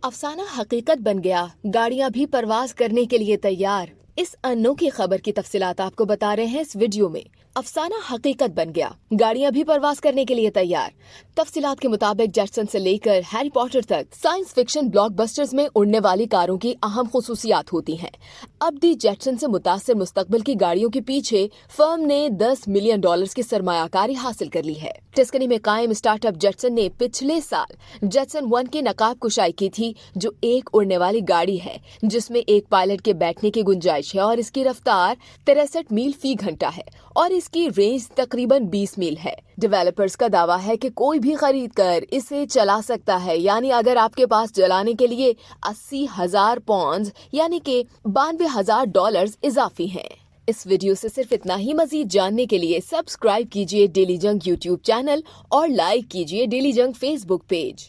अफसाना हकीकत बन गया, गाड़ियां भी परवाज करने के लिए तैयार। इस अनोखी खबर की तफसीलात आपको बता रहे हैं इस वीडियो में। अफसाना हकीकत बन गया, गाड़ियां भी परवाज करने के लिए तैयार। तफसीलात के मुताबिक जेटसन से लेकर हैरी पॉटर तक साइंस फिक्शन ब्लॉकबस्टर्स में उड़ने वाली कारों की अहम खुसूसियात होती हैं। अब दी जेटसन से मुतासिर मुस्तकबिल की गाड़ियों के पीछे फर्म ने $10 मिलियन की सरमायाकारी हासिल कर ली है। टिस्कनी में कायम स्टार्टअप जेटसन ने पिछले साल जेटसन 1 की नकाब कुशाई की थी, जो एक उड़ने वाली गाड़ी है जिसमें एक पायलट के बैठने की गुंजाइश है और इसकी रफ्तार 63 मील फी घंटा है और इसकी रेंज तकरीबन 20 मील है। डेवलपर्स का दावा है कि कोई भी खरीद कर इसे चला सकता है, यानी अगर आपके पास जलाने के लिए 80,000 पौंड्स यानी कि $92,000 इजाफी हैं। इस वीडियो से सिर्फ इतना ही। मजीद जानने के लिए सब्सक्राइब कीजिए डेली जंग यूट्यूब चैनल और लाइक कीजिए डेली जंग फेसबुक पेज।